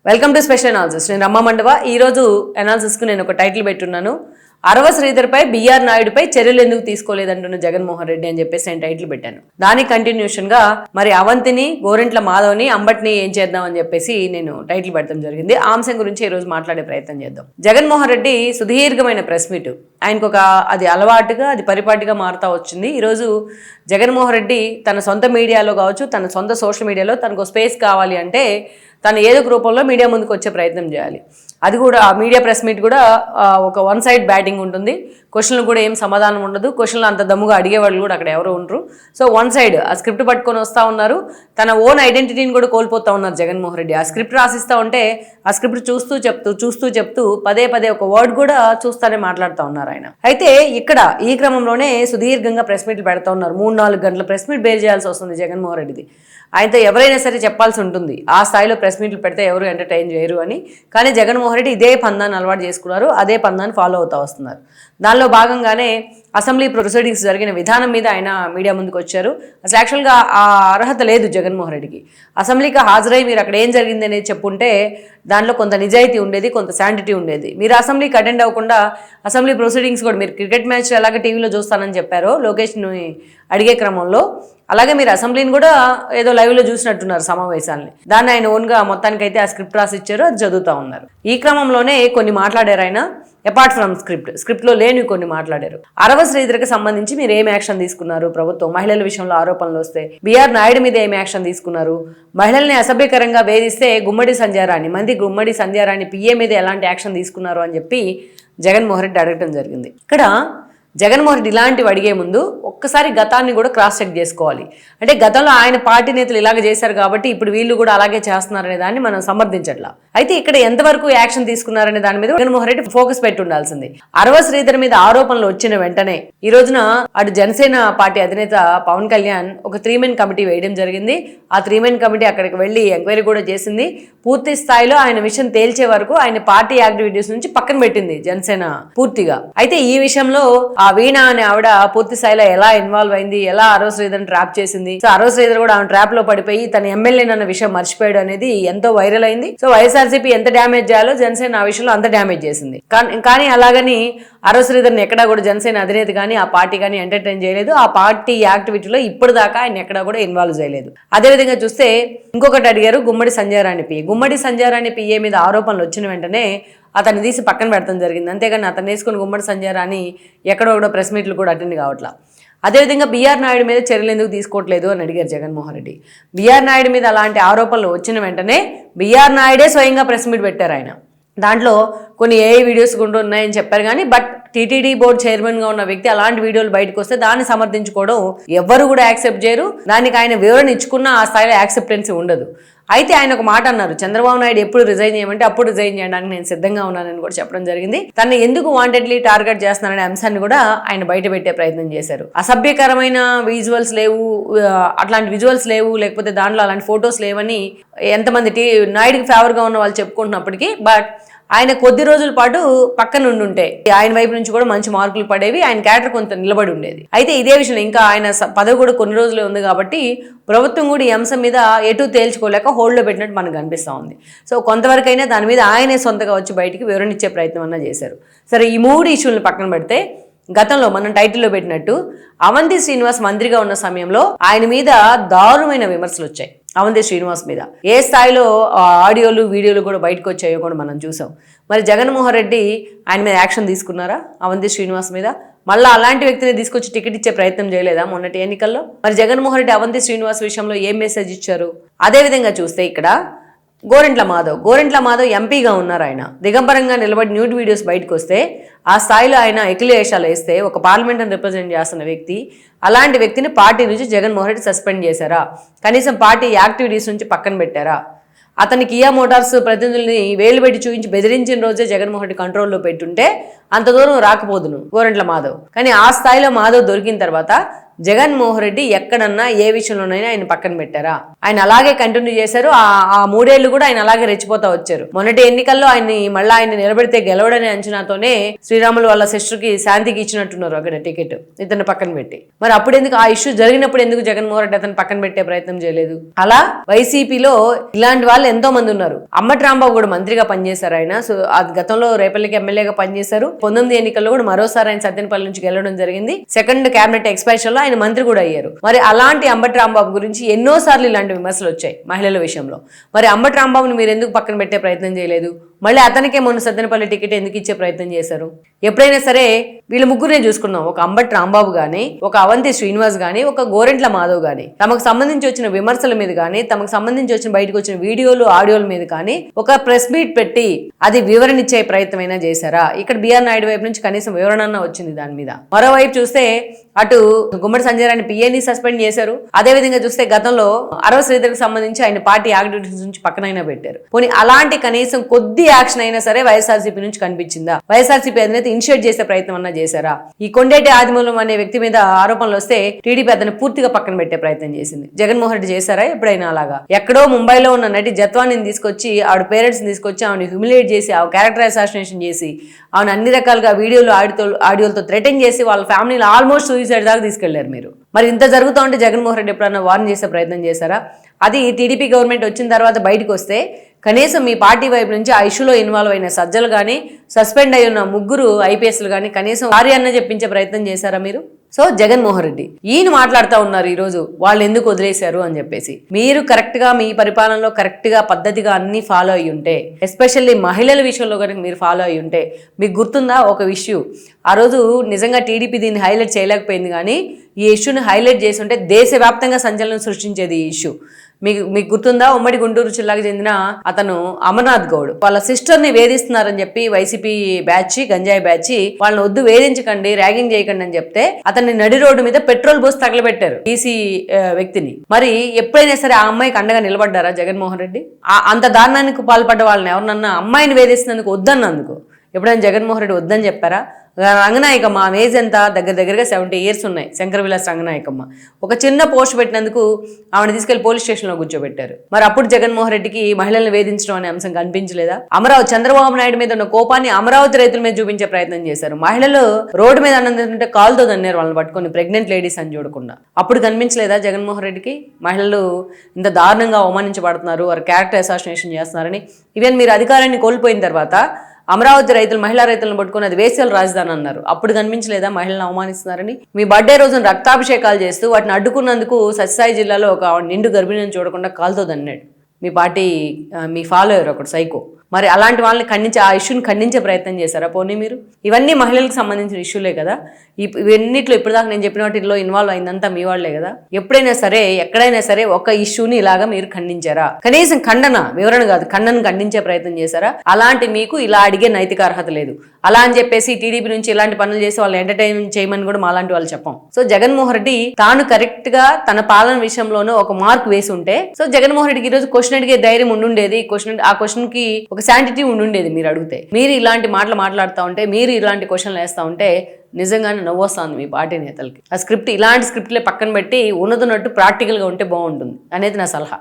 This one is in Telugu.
Welcome to special analysis. నేను రమ్మ మండవ. ఈరోజు అనాలిసిస్కు నేను ఒక టైటిల్ పెట్టున్నాను. అరవ శ్రీధర్పై బిఆర్ నాయుడుపై చర్యలు ఎందుకు తీసుకోలేదంటున్న జగన్మోహన్ రెడ్డి అని చెప్పేసి నేను టైటిల్ పెట్టాను. దానికి కంటిన్యూషన్ గా మరి అవంతిని, గోరెంట్ల మాధవ్ని, అంబట్ని ఏం చేద్దామని చెప్పేసి నేను టైటిల్ పెట్టడం జరిగింది. ఆ అంశం గురించి ఈ రోజు మాట్లాడే ప్రయత్నం చేద్దాం. జగన్మోహన్ రెడ్డి సుదీర్ఘమైన ప్రెస్ మీట్, ఆయనకు అది అలవాటుగా, అది పరిపాటిగా మారుతా వచ్చింది. ఈరోజు జగన్మోహన్ రెడ్డి తన సొంత మీడియాలో కావచ్చు, తన సొంత సోషల్ మీడియాలో తనకు స్పేస్ కావాలి అంటే తను ఏదో ఒక రూపంలో మీడియా ముందుకు వచ్చే ప్రయత్నం చేయాలి. అది కూడా ఆ మీడియా ప్రెస్ మీట్ కూడా ఒక వన్ సైడ్ బ్యాటింగ్ ఉంటుంది. క్వశ్చన్లు కూడా ఏం సమాధానం ఉండదు. క్వశ్చన్లు అంత దమ్ముగా అడిగేవాళ్ళు కూడా అక్కడ ఎవరు ఉండరు. సో వన్ సైడ్ ఆ స్క్రిప్ట్ పట్టుకొని వస్తూ ఉన్నారు. తన ఓన్ ఐడెంటిటీని కూడా కోల్పోతూ ఉన్నారు జగన్మోహన్ రెడ్డి. ఆ స్క్రిప్ట్ రాసిస్తూ ఉంటే ఆ స్క్రిప్ట్ చూస్తూ చెప్తూ పదే ఒక వర్డ్ కూడా చూస్తానే మాట్లాడుతూ ఉన్నారు ఆయన. అయితే ఇక్కడ ఈ క్రమంలోనే సుదీర్ఘంగా ప్రెస్ మీట్లు పెడతా ఉన్నారు. 3-4 గంటల ప్రెస్ మీట్ బేర్ చేయాల్సి వస్తుంది జగన్మోహన్ రెడ్డిది. ఆయనతో ఎవరైనా సరే చెప్పాల్సి ఉంటుంది, ఆ స్థాయిలో ప్రెస్ మీట్లు పెడితే ఎవరు ఎంటర్టైన్ చేయరు అని. కానీ జగన్మోహన్ రెడ్డి ఇదే పందాన్ని అలవాటు చేసుకున్నారు, అదే పందాన్ని ఫాలో అవుతూ వస్తున్నారు. దానిలో భాగంగానే అసెంబ్లీ ప్రొసీడింగ్స్ జరిగిన విధానం మీద ఆయన మీడియా ముందుకు వచ్చారు. అసలు యాక్చువల్గా ఆ అర్హత లేదు జగన్మోహన్ రెడ్డికి. అసెంబ్లీకి హాజరై మీరు అక్కడ ఏం జరిగింది అనేది చెప్పుంటే దానిలో కొంత నిజాయితీ ఉండేది, కొంత శాంటిటీ ఉండేది. మీరు అసెంబ్లీకి అటెండ్ అవ్వకుండా అసెంబ్లీ ప్రొసీడింగ్స్ కూడా, మీరు క్రికెట్ మ్యాచ్ ఎలాగ టీవీలో చూస్తానని చెప్పారో లోకేష్ని అడిగే క్రమంలో, అలాగే మీరు అసెంబ్లీని కూడా ఏదో లైవ్లో చూసినట్టున్నారు సమావేశాలని. దాన్ని ఆయన ఓన్గా మొత్తానికైతే ఆ స్క్రిప్ట్ రాసి ఇచ్చారు, అది చదువుతూ ఉన్నారు. ఈ క్రమంలోనే కొన్ని మాట్లాడారు ఆయన, అపార్ట్ ఫ్రమ్ స్క్రిప్ట్లో లేని కొన్ని మాట్లాడారు. అరవ శ్రీధర్కి సంబంధించి మీరు ఏం యాక్షన్ తీసుకున్నారు ప్రభుత్వం? మహిళల విషయంలో ఆరోపణలు వస్తే బిఆర్ నాయుడు మీద ఏం యాక్షన్ తీసుకున్నారు? మహిళల్ని అసభ్యకరంగా వేధిస్తే గుమ్మడి సంధ్యారాణి పిఏ మీద ఎలాంటి యాక్షన్ తీసుకున్నారు అని చెప్పి జగన్మోహన్ రెడ్డి అడగటం జరిగింది. ఇక్కడ జగన్మోహన్ రెడ్డి ఇలాంటివి అడిగే ముందు ఒక్కసారి గతాన్ని కూడా క్రాస్ చెక్ చేసుకోవాలి. అంటే గతంలో ఆయన పార్టీ నేతలు ఇలాగ చేశారు కాబట్టి ఇప్పుడు వీళ్ళు కూడా అలాగే చేస్తున్నారనే దాన్ని మనం సమర్థించట్లా. అయితే ఇక్కడ ఎంతవరకు యాక్షన్ తీసుకున్నారనే దాని మీద జగన్మోహన్ రెడ్డి ఫోకస్ పెట్టి ఉండాల్సింది. అరవ శ్రీధర్ మీద ఆరోపణలు వచ్చిన వెంటనే ఈ రోజున అటు జనసేన పార్టీ అధినేత పవన్ కళ్యాణ్ ఒక 3 మెన్ కమిటీ వేయడం జరిగింది. ఆ 3 మెన్ కమిటీ అక్కడికి వెళ్ళి ఎంక్వైరీ కూడా చేసింది. పూర్తి స్థాయిలో ఆయన విషయం తేల్చే వరకు ఆయన పార్టీ యాక్టివిటీస్ నుంచి పక్కన పెట్టింది జనసేన పూర్తిగా. అయితే ఈ విషయంలో ఆ వీణ అనే ఆవిడ పూర్తి స్థాయిలో ఎలా ఇన్వాల్వ్ అయింది, ఎలా అరవ శ్రీధర్ ట్రాప్ చేసింది, సో అరవ శ్రీధర్ కూడా ఆమె ట్రాప్ లో పడిపోయి తన ఎమ్మెల్యే అన్న విషయం మర్చిపోయాడు అనేది ఎంతో వైరల్ అయింది. సో వైఎస్ఆర్సీపీ ఎంత డ్యామేజ్ చేయాలో జనసేన ఆ విషయంలో అంత డ్యామేజ్ చేసింది. కానీ అలాగని అరవ శ్రీధర్ని ఎక్కడా కూడా జనసేన అధినేత కానీ ఆ పార్టీ కానీ ఎంటర్టైన్ చేయలేదు. ఆ పార్టీ యాక్టివిటీలో ఇప్పటిదాకా ఆయన ఎక్కడా కూడా ఇన్వాల్వ్ చేయలేదు. అదేవిధంగా చూస్తే ఇంకొకటి అడిగారు, గుమ్మడి సంధ్యారాణి పిఏ మీద ఆరోపణలు వచ్చిన వెంటనే అతన్ని తీసి పక్కన పెడతాం జరిగింది. అంతేగాని అతను వేసుకుని గుమ్మడి సంధ్యారాణి ఎక్కడో ప్రెస్ మీట్లు కూడా అటెండ్ కావట్లా. అదేవిధంగా బిఆర్ నాయుడు మీద చర్యలు ఎందుకు తీసుకోవట్లేదు అని అడిగారు జగన్మోహన్ రెడ్డి. బిఆర్ నాయుడు మీద అలాంటి ఆరోపణలు వచ్చిన వెంటనే బిఆర్ నాయుడే స్వయంగా ప్రెస్ మీట్ పెట్టారు ఆయన. దాంట్లో కొన్ని ఏఐ వీడియోస్ కూడా ఉన్నాయని చెప్పారు. కానీ బట్ టీటీడీ బోర్డు చైర్మన్గా ఉన్న వ్యక్తి అలాంటి వీడియోలు బయటకు వస్తే దాన్ని సమర్థించుకోవడం ఎవ్వరు కూడా యాక్సెప్ట్ చేయరు. దానికి ఆయన వివరణ ఇచ్చుకున్న ఆ స్థాయిలో యాక్సెప్టెన్సీ ఉండదు. అయితే ఆయన ఒక మాట అన్నారు, చంద్రబాబు నాయుడు ఎప్పుడు రిజైన్ చేయమంటే అప్పుడు రిజైన్ చేయడానికి నేను సిద్ధంగా ఉన్నానని కూడా చెప్పడం జరిగింది. తను ఎందుకు వాంటెడ్లీ టార్గెట్ చేస్తున్నారనే అంశాన్ని కూడా ఆయన బయట పెట్టే ప్రయత్నం చేశారు. అసభ్యకరమైన విజువల్స్ లేవు, అట్లాంటి విజువల్స్ లేవు, లేకపోతే దాంట్లో అలాంటి ఫొటోస్ లేవని ఎంతమంది నాయుడుకి ఫేవర్గా ఉన్న వాళ్ళు చెప్పుకుంటున్నప్పటికీ బట్ ఆయన కొద్ది రోజుల పాటు పక్కన ఉండుంటే ఆయన వైపు నుంచి కూడా మంచి మార్కులు పడేవి, ఆయన క్యారెక్టర్ కొంత నిలబడి ఉండేది. అయితే ఇదే విషయంలో ఇంకా ఆయన పదవి కూడా కొన్ని రోజులే ఉంది కాబట్టి ప్రభుత్వం కూడా ఈ అంశం మీద ఎటు తేల్చుకోలేక హోల్డ్లో పెట్టినట్టు మనకు అనిపిస్తూ ఉంది. సో కొంతవరకైనా దాని మీద ఆయనే సొంతగా వచ్చి బయటికి వివరణ ఇచ్చే ప్రయత్నం అన్నా చేశారు. సరే, ఈ 3 ఇష్యూలను పక్కన పెడితే గతంలో మనం టైటిల్లో పెట్టినట్టు అవంతి శ్రీనివాస్ మంత్రిగా ఉన్న సమయంలో ఆయన మీద దారుణమైన విమర్శలు వచ్చాయి. అవంతి శ్రీనివాస్ మీద ఏ స్థాయిలో ఆడియోలు వీడియోలు కూడా బయటకు వచ్చాయో కూడా మనం చూసాం. మరి జగన్మోహన్ రెడ్డి ఆయన మీద యాక్షన్ తీసుకున్నారా అవంతి శ్రీనివాస్ మీద? మళ్ళీ అలాంటి వ్యక్తిని తీసుకొచ్చి టికెట్ ఇచ్చే ప్రయత్నం చేయలేదా మొన్నటి ఎన్నికల్లో? మరి జగన్మోహన్ రెడ్డి అవంతి శ్రీనివాస్ విషయంలో ఏం మెసేజ్ ఇచ్చారు? అదేవిధంగా చూస్తే ఇక్కడ గోరెంట్ల మాధవ్ ఎంపీగా ఉన్నారు. ఆయన దిగంబరంగా నిలబడి న్యూడ్ వీడియోస్ బయటకు వస్తే ఆ స్థాయిలో ఆయన ఎకిలేషాలు వేస్తే ఒక పార్లమెంట్ని రిప్రజెంట్ చేస్తున్న వ్యక్తి, అలాంటి వ్యక్తిని పార్టీ నుంచి జగన్మోహన్ రెడ్డి సస్పెండ్ చేశారా? కనీసం పార్టీ యాక్టివిటీస్ నుంచి పక్కన పెట్టారా? అతని కియా మోటార్స్ ప్రతినిధుల్ని వేలు పెట్టి చూపించి బెదిరించిన రోజే జగన్మోహన్ రెడ్డి కంట్రోల్లో పెట్టుంటే అంత దూరం రాకపోదును గోరంట్ల మాధవ్. కానీ ఆ స్థాయిలో మాధవ్ దొరికిన తర్వాత జగన్మోహన్ రెడ్డి ఎక్కడన్నా ఏ విషయంలోనైనా ఆయన పక్కన పెట్టారా? ఆయన అలాగే కంటిన్యూ చేశారు. ఆ 3 ఏళ్లు కూడా ఆయన అలాగే రెచ్చిపోతా వచ్చారు. మొన్నటి ఎన్నికల్లో ఆయన నిలబెడితే గెలవడనే అంచనాతోనే శ్రీరాములు వాళ్ళ సిస్టర్ కి శాంతికి ఇచ్చినట్టున్నారు అక్కడ టికెట్ ఇతను పక్కన పెట్టి. మరి అప్పుడు ఎందుకు ఆ ఇష్యూ జరిగినప్పుడు ఎందుకు జగన్మోహన్ రెడ్డి అతను పక్కన పెట్టే ప్రయత్నం చేయలేదు? అలా వైసీపీలో ఇలాంటి వాళ్ళు ఎంతో మంది ఉన్నారు. అంబటి రాంబాబు కూడా మంత్రిగా పనిచేశారు ఆయన. సో గతంలో రేపల్లికి ఎమ్మెల్యేగా పనిచేశారు. 19 ఎన్నికల్లో కూడా మరోసారి ఆయన సత్తెనపల్లి నుంచి గెలవడం జరిగింది. సెకండ్ క్యాబినెట్ ఎక్స్పాన్షన్ లో ఆయన మంత్రి కూడా అయ్యారు. మరి అలాంటి అంబటి రాంబాబు గురించి ఎన్నోసార్లు ఇలాంటి విమర్శలు వచ్చాయి మహిళల విషయంలో. మరి అంబటి రాంబాబుని మీరు ఎందుకు పక్కన పెట్టే ప్రయత్నం చేయలేదు? మళ్ళీ అతనికే మొన్న సత్తెనపల్లి టికెట్ ఎందుకు ఇచ్చే ప్రయత్నం చేశారు? ఎప్పుడైనా సరే వీళ్ళ ముగ్గురునే చూసుకున్నాం. ఒక అంబటి రాంబాబు గానీ, ఒక అవంతి శ్రీనివాస్ గానీ, ఒక గోరెంట్ల మాధవ్ గానీ తమకు సంబంధించి వచ్చిన విమర్శల మీద కానీ, తమకు సంబంధించి వచ్చిన బయటకు వచ్చిన వీడియోలు ఆడియోల మీద కానీ ఒక ప్రెస్ మీట్ పెట్టి అది వివరణ ఇచ్చే ప్రయత్నమైనా చేశారా? ఇక్కడ బిఆర్ నాయుడు వైపు నుంచి కనీసం వివరణ వచ్చింది దాని మీద. మరోవైపు చూస్తే అటు గుమ్మడి సంజయ్ రాణి పిఏని సస్పెండ్ చేశారు. అదే విధంగా చూస్తే గతంలో అరవ శ్రీధర్కి సంబంధించి ఆయన పార్టీ యాక్టివిటీస్ నుంచి పక్కనైనా పెట్టారు. పోనీ అలాంటి కనీసం కొద్ది యాక్షన్ అయినా సరే వైఎస్ఆర్సీపీ నుంచి కనిపించిందా? వైఎస్ఆర్సీపీ అధినేత ఇనిషియేట్ చేసే ప్రయత్నం అన్నా చేశారా? ఈ కొండేటి ఆదిమూలం అనే వ్యక్తి మీద ఆరోపణలు వస్తే టీడీపీ అతను పూర్తిగా పక్కన పెట్టే ప్రయత్నం చేసింది. జగన్మోహన్ రెడ్డి చేశారా ఎప్పుడైనా అలాగా? ఎక్కడో ముంబైలో ఉన్న నటి జత్వాని తీసుకొచ్చి ఆవిడ పేరెంట్స్ తీసుకొచ్చి ఆవిడ హ్యూమిలేట్ చేసి ఆ క్యారెక్టర్ అసాసినేషన్ చేసి ఆవిడ అన్ని రకాలుగా వీడియోలు ఆడియోలతో థ్రెటన్ చేసి వాళ్ళ ఫ్యామిలీలో ఆల్మోస్ట్ సూసైడ్ దాకా తీసుకెళ్లారు మీరు. మరి ఇంత జరుగుతూ ఉంటే జగన్మోహన్ రెడ్డి ఎప్పుడన్నా వార్న్ చేసే ప్రయత్నం చేశారా? అది టీడీపీ గవర్నమెంట్ వచ్చిన తర్వాత బయటకు వస్తే కనీసం మీ పార్టీ వైపు నుంచి ఆ ఇష్యూలో ఇన్వాల్వ్ అయిన సజ్జలు కానీ, సస్పెండ్ అయి ఉన్న 3 ఐపీఎస్లు కానీ కనీసం సారీ అన్న చెప్పించే ప్రయత్నం చేశారా మీరు? సో జగన్మోహన్ రెడ్డి ఈయన మాట్లాడుతూ ఉన్నారు ఈరోజు వాళ్ళు ఎందుకు వదిలేశారు అని చెప్పేసి. మీరు కరెక్ట్ గా మీ పరిపాలనలో కరెక్ట్ గా పద్ధతిగా అన్ని ఫాలో అయ్యి ఉంటే, ఎస్పెషల్లీ మహిళల విషయంలో కనుక మీరు ఫాలో అయ్యి ఉంటే, మీకు గుర్తుందా ఒక ఇష్యూ ఆ రోజు నిజంగా టీడీపీ దీన్ని హైలైట్ చేయలేకపోయింది, కానీ ఈ ఇష్యూని హైలైట్ చేసి ఉంటే దేశవ్యాప్తంగా సంచలనం సృష్టించేది ఈ ఇష్యూ. మీకు గుర్తుందా? ఉమ్మడి గుంటూరు జిల్లాకు చెందిన అతను అమర్నాథ్ గౌడ్ వాళ్ళ సిస్టర్ ని వేధిస్తున్నారని చెప్పి వైసీపీ బ్యాచ్, గంజాయి బ్యాచ్ వాళ్ళని వద్దు వేధించకండి, ర్యాగింగ్ చేయకండి అని చెప్తే అతన్ని నడి రోడ్డు మీద పెట్రోల్ పోసి తగలబెట్టారు ఈసీ వ్యక్తిని. మరి ఎప్పుడైనా సరే ఆ అమ్మాయికి అండగా నిలబడ్డారా జగన్మోహన్ రెడ్డి? అంత దారుణానికి పాల్పడ్డ వాళ్ళని ఎవరినన్నా అమ్మాయిని వేధిస్తున్నందుకు వద్దన్నందుకు ఎప్పుడైనా జగన్మోహన్ రెడ్డి వద్దని చెప్పారా? రంగనాయకమ్మ ఆమె ఏజ్ ఎంత? దగ్గరగా 70 years ఉన్నాయి. శంకర విలాస్ రంగనాయకమ్మ ఒక చిన్న పోస్ట్ పెట్టినందుకు ఆమెను తీసుకెళ్లి పోలీస్ స్టేషన్ లో కూర్చోబెట్టారు. మరి అప్పుడు జగన్మోహన్ రెడ్డికి మహిళలను వేధించడం అనే అంశం కనిపించలేదా? చంద్రబాబు నాయుడు మీద ఉన్న కోపాన్ని అమరావతి రైతుల మీద చూపించే ప్రయత్నం చేశారు. మహిళలు రోడ్డు మీద అన్నంటే కాలుతో దన్నారు వాళ్ళని పట్టుకొని, ప్రెగ్నెంట్ లేడీస్ అని చూడకుండా. అప్పుడు కనిపించలేదా జగన్మోహన్ రెడ్డికి మహిళలు ఇంత దారుణంగా అవమానించబడుతున్నారు, వారు క్యారెక్టర్ అసాసినేషన్ చేస్తున్నారని? ఈవెన్ మీరు అధికారాన్ని కోల్పోయిన తర్వాత అమరావతి రైతులు, మహిళా రైతులను పట్టుకుని అది వేశ్యల రాజధాని అన్నారు. అప్పుడు కనిపించలేదా మహిళలను అవమానిస్తున్నారని? మీ బర్త్డే రోజున రక్తాభిషేకాలు చేస్తూ వాటిని అడ్డుకున్నందుకు సత్యసాయి జిల్లాలో ఒక నిండు గర్భిణిని చూడకుండా కాలుతో దన్నాడు మీ పార్టీ మీ ఫాలోయర్ ఒకడు సైకో. మరి అలాంటి వాళ్ళని ఆ ఇష్యూని ఖండించే ప్రయత్నం చేశారా పోనీ మీరు? ఇవన్నీ మహిళలకు సంబంధించిన ఇష్యూలే కదా. ఇవన్నిట్లో ఇప్పటిదాకా నేను చెప్పిన వాటిలో ఇన్వాల్వ్ అయిందంతా మీ వాళ్లే కదా. ఎప్పుడైనా సరే ఎక్కడైనా సరే ఒక ఇష్యూని ఇలాగా మీరు ఖండించారా? కనీసం వివరణ కాదు, ఖండించే ప్రయత్నం చేశారా? అలాంటి మీకు ఇలా అడిగే నైతిక అర్హత లేదు. అలా అని చెప్పేసి టీడీపీ నుంచి ఇలాంటి పనులు చేసి వాళ్ళు ఎంటర్టైన్మెంట్ చేయమని కూడా మాలాంటి వాళ్ళు చెప్పాం. సో జగన్మోహన్ రెడ్డి తాను కరెక్ట్ గా తన పాలన విషయంలోనూ ఒక మార్క్ వేసి ఉంటే, సో జగన్మోహన్ రెడ్డికి ఈరోజు క్వశ్చన్ అడిగే ధైర్యం ఉండుండేది. ఆ క్వశ్చన్ కి ఒక శాంటిటీ ఉండుండేది. మీరు అడిగితే, మీరు ఇలాంటి మాటలు మాట్లాడుతూ ఉంటే, మీరు ఇలాంటి క్వశ్చన్లు వేస్తూ ఉంటే నిజంగానే నవ్వొస్తుంది మీ పార్టీ నేతలకి. ఆ స్క్రిప్ట్ ఇలాంటి స్క్రిప్ట్లే పక్కన పెట్టి ఉన్నదన్నట్టు ప్రాక్టికల్గా ఉంటే బాగుంటుంది అనేది నా సలహా.